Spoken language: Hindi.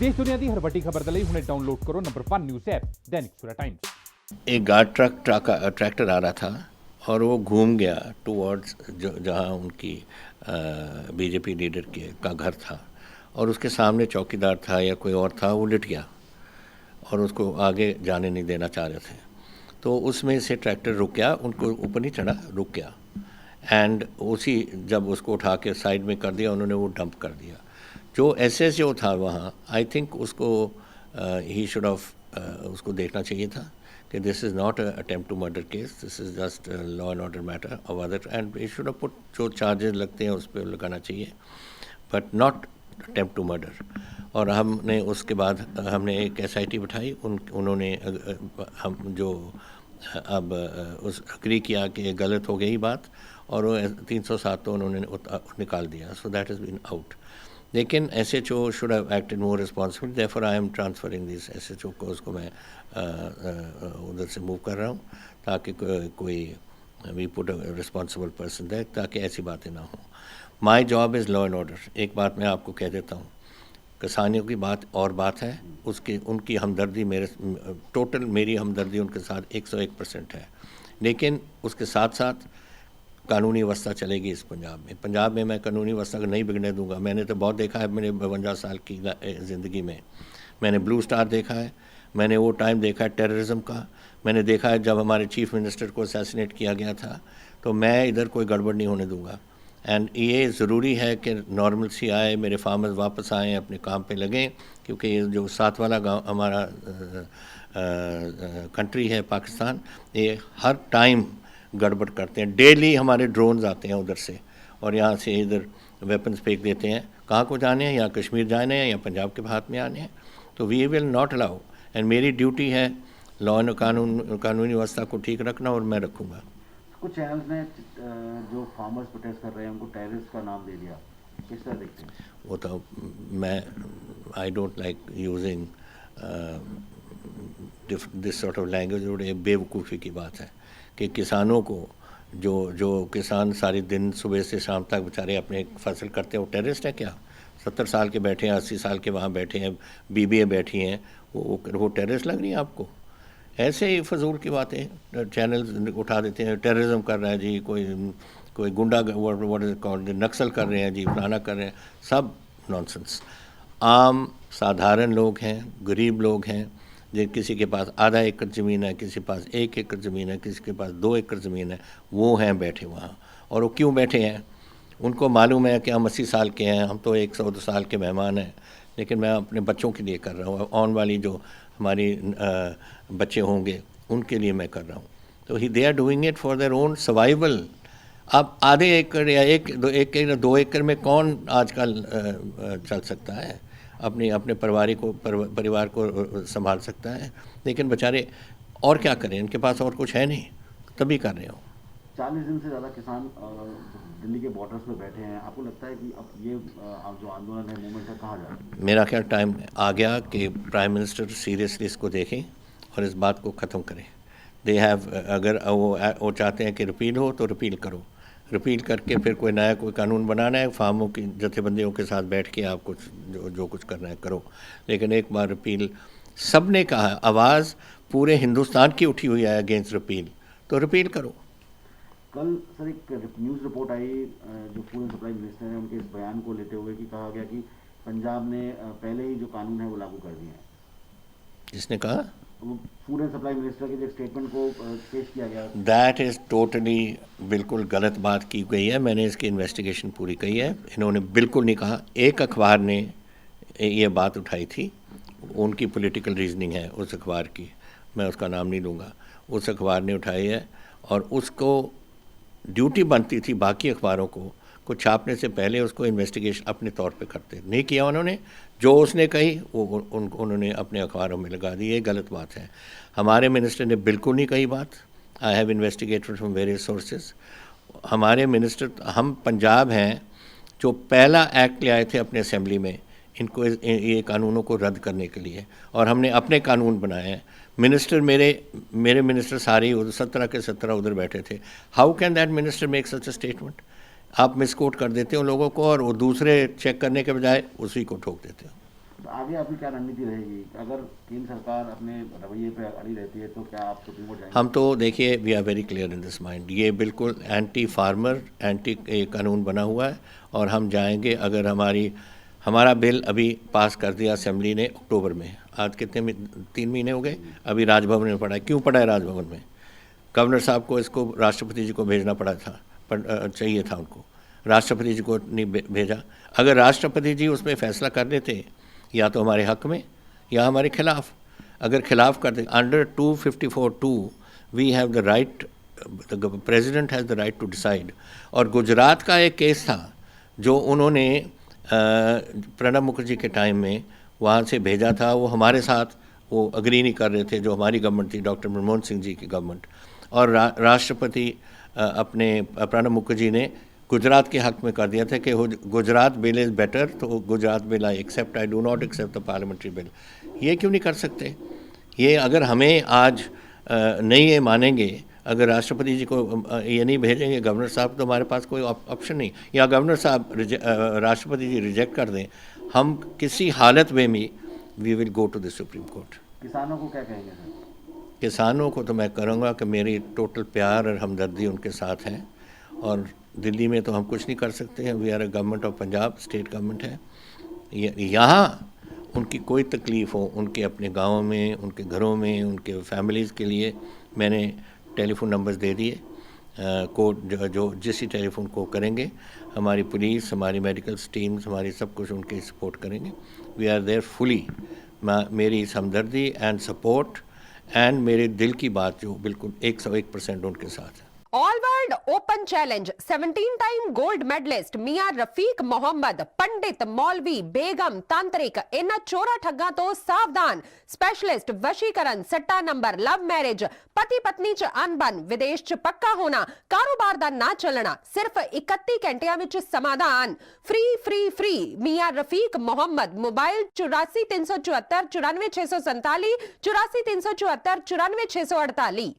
देश दुनिया की हर वड्डी खबर दे लई हुणे डाउनलोड करो number 1 news app Dainik Savera times. एक गार्ड ट्रैक्टर आ रहा था और वो घूम गया टूवर्ड्स जहाँ उनकी बीजेपी लीडर का घर था और उसके सामने चौकीदार था या कोई और था, वो लिट गया और उसको आगे जाने नहीं देना चाह रहे थे। तो उसमें से ट्रैक्टर रुक गया, उनको ऊपर नहीं चढ़ा, रुक गया एंड उसी जब उसको उठा के साइड में कर दिया उन्होंने, वो डंप कर दिया। जो एसएसओ था वहाँ, आई थिंक उसको ही शुड ऑफ उसको देखना चाहिए था कि this is not attempt to murder case, this is just law and order matter of other and he should of put जो चार्जेस लगते हैं उस पर लगाना चाहिए, but not attempt to murder. और हमने उसके बाद हमने एक एसआईटी बिठाई, उन्होंने हम जो अब उस अग्री किया कि ये गलत हो गई बात और वो 307 तो उन्होंने निकाल दिया, so that is been out. लेकिन SHO should have acted more responsible, therefore I am transferring this SHO को, उसको मैं उधर से मूव कर रहा हूँ ताकि कोई we put a responsible person there, ताकि ऐसी बातें ना हो। My job is law and order. एक बात मैं आपको कह देता हूँ, किसानियों की बात और बात है, उसकी उनकी हमदर्दी टोटल मेरी हमदर्दी उनके साथ 101% है, लेकिन उसके साथ साथ कानूनी व्यवस्था चलेगी इस पंजाब में मैं कानूनी व्यवस्था को नहीं बिगड़ने दूंगा। मैंने तो बहुत देखा है मेरे 52 साल की ज़िंदगी में। मैंने ब्लू स्टार देखा है, मैंने वो टाइम देखा है टेररिज्म का, मैंने देखा है जब हमारे चीफ मिनिस्टर को असैसिनेट किया गया था। तो मैं इधर कोई गड़बड़ नहीं होने दूंगा एंड ये ज़रूरी है कि नॉर्मल सी आए, मेरे फार्मर्स वापस आएँ, अपने काम पे लगें, क्योंकि ये जो साथ वाला गाँव हमारा कंट्री है पाकिस्तान, ये हर टाइम गड़बड़ करते हैं। डेली हमारे ड्रोन्स आते हैं उधर से और यहाँ से इधर वेपन्स फेंक देते हैं। कहाँ को जाने हैं, या कश्मीर जाने हैं या पंजाब के हाथ में आने हैं। तो we will not allow, and मेरी ड्यूटी है लॉ एंड कानूनी व्यवस्था को ठीक रखना और मैं रखूँगा। कुछ चैनल्स ने जो फार्मर्स प्रोटेस्ट कर रहे हैं उनको टेररिस्ट का नाम दे दिया, किस तरह देखते हैं? वो तो मैं I don't like using this sort of language. और ये बेवकूफ़ी की बात है कि किसानों को जो किसान सारे दिन सुबह से शाम तक बेचारे अपने फसल करते हैं, वो टेररिस्ट है क्या? 70 साल के बैठे हैं, 80 साल के वहाँ बैठे हैं, बीबीए बैठी हैं, वो टेररिस्ट लग रही है आपको? ऐसे ही फजूल की बातें चैनल उठा देते हैं। टेररिज्म कर रहा है जी, कोई गुंडा नक्सल कर रहे हैं जी, फलाना कर रहे हैं, सब नॉनसेंस। आम साधारण लोग हैं, गरीब लोग हैं, जो किसी के पास आधा एकड़ ज़मीन है, किसी के पास 1 एकड़ ज़मीन है, किसी के पास 2 एकड़ ज़मीन है, वो हैं बैठे वहाँ। और वो क्यों बैठे हैं? उनको मालूम है कि हम 80 साल के हैं, हम तो 102 साल के मेहमान हैं, लेकिन मैं अपने बच्चों के लिए कर रहा हूँ, आने वाली जो हमारी बच्चे होंगे उनके लिए मैं कर रहा हूँ। तो they are doing it for their own survival. अब आधे एकड़ या 2 एकड़ में कौन आजकल चल सकता है, अपने परिवार को संभाल सकता है? लेकिन बेचारे और क्या करें, इनके पास और कुछ है नहीं, तभी कर रहे हो। 40 दिन से ज़्यादा किसान दिल्ली के बॉर्डर्स पे बैठे हैं। आपको लगता है कि अब ये आप जो आंदोलन है, मूवमेंट है, कहाँ जाए? मेरा क्या टाइम आ गया कि प्राइम मिनिस्टर सीरियसली इसको देखें और इस बात को ख़त्म करें। दे हैव, अगर वो चाहते हैं कि रिपील हो तो रिपील करो, रिपील करके फिर कोई नया कोई कानून बनाना है, फार्मों की जथेबंदियों के साथ बैठ के आप कुछ जो कुछ करना है करो, लेकिन एक बार रिपील सब ने कहा, आवाज़ पूरे हिंदुस्तान की उठी हुई है अगेंस्ट रिपील, तो रिपील करो। कल सर एक न्यूज़ रिपोर्ट आई जो फूड एंड सप्लाई मिनिस्टर हैं, उनके इस बयान को लेते हुए कि कहा गया कि पंजाब ने पहले ही जो कानून है वो लागू कर दिए हैं। जिसने कहा? वो फूड एंड सप्लाई मिनिस्टर के जो स्टेटमेंट को पेश किया गया, दैट इज़ टोटली बिल्कुल गलत बात की गई है। मैंने इसकी इन्वेस्टिगेशन पूरी की है, इन्होंने बिल्कुल नहीं कहा। एक अखबार ने ये बात उठाई थी, उनकी पॉलिटिकल रीजनिंग है उस अखबार की, मैं उसका नाम नहीं लूँगा, उस अखबार ने उठाई है और उसको ड्यूटी बनती थी बाकी अखबारों को छापने से पहले उसको इन्वेस्टिगेशन अपने तौर पे करते, नहीं किया उन्होंने। जो उसने कही वो उन्होंने अपने अखबारों में लगा दी, ये गलत बात है। हमारे मिनिस्टर ने बिल्कुल नहीं कही बात। I have investigated from various sources. हमारे मिनिस्टर, हम पंजाब हैं जो पहला एक्ट ले आए थे अपने असेंबली में इनको ये कानूनों को रद्द करने के लिए, और हमने अपने कानून बनाए हैं। मिनिस्टर मेरे मिनिस्टर सारे 17 के 17 उधर बैठे थे। How can that minister make such a statement? आप मिसकोट कर देते हो लोगों को और वो दूसरे चेक करने के बजाय उसी को ठोक देते हो। तो आगे आपकी क्या रणनीति रहेगी? अगर केंद्र सरकार अपने रवैये पे अड़ी रहती है तो क्या आप सुप्रीम कोर्ट जाएंगे? हम तो देखिए, we are very clear in this mind, ये बिल्कुल एंटी फार्मर एंटी कानून बना हुआ है और हम जाएंगे। अगर हमारा बिल अभी पास कर दिया असेंबली ने अक्टूबर में, आज कितने 3 महीने हो गए, अभी राजभवन में पड़ा है। क्यों पड़ा है राजभवन में? गवर्नर साहब को इसको राष्ट्रपति जी को भेजना पड़ा था, चाहिए था उनको, राष्ट्रपति जी को नहीं भेजा। अगर राष्ट्रपति जी उसमें फैसला कर लेते या तो हमारे हक में या हमारे खिलाफ, अगर खिलाफ कर दे, under 254(2) we have the right, the president has the right to decide. और गुजरात का एक केस था जो उन्होंने प्रणब मुखर्जी के टाइम में वहाँ से भेजा था, वो हमारे साथ वो अग्री नहीं कर रहे थे, जो हमारी गवर्नमेंट थी, डॉक्टर मनमोहन सिंह जी की गवर्नमेंट, और राष्ट्रपति अपने प्रणब मुखर्जी ने गुजरात के हक में कर दिया था कि गुजरात बिल इज़ बेटर, तो Gujarat bill I accept, I do not accept the parliamentary bill. ये क्यों नहीं कर सकते? ये अगर हमें आज नहीं ये मानेंगे, अगर राष्ट्रपति जी को ये नहीं भेजेंगे गवर्नर साहब, तो हमारे पास कोई ऑप्शन नहीं, या गवर्नर साहब राष्ट्रपति जी रिजेक्ट कर दें, हम किसी हालत में भी we will go to the supreme court. किसानों को क्या कहेंगे सर? किसानों को तो मैं करूँगा कि मेरी टोटल प्यार और हमदर्दी उनके साथ है, और दिल्ली में तो हम कुछ नहीं कर सकते हैं, we are a government of Punjab, state government है। यहाँ उनकी कोई तकलीफ़ हो, उनके अपने गाँव में, उनके घरों में, उनके फैमिलीज़ के लिए मैंने टेलीफोन नंबर्स दे दिए, कोड जो जिस टेलीफोन को करेंगे, हमारी पुलिस, हमारी मेडिकल टीम्स, हमारी सब कुछ उनकी सपोर्ट करेंगे। We are there fully. मेरी इस हमदर्दी एंड सपोर्ट एंड मेरे दिल की बात जो बिल्कुल 101% उनके साथ है। All world open challenge 17 time gold medalist मियां रफीक मोहम्मद, पंडित, मौलवी, बेगम, तांत्रिक, इन चोरा ठग्गा तो सावधान। स्पेशलिस्ट वशीकरण, सट्टा नंबर, लव मैरिज, पति पत्नी च अनबन, विदेश च पक्का होना, कारोबार दा ना चलना, सिर्फ 31 घंटिया विच समाधान। फ्री फ्री फ्री मियां रफीक मोहम्मद। मोबाइल 84 374 94 647, 84 374 94 648।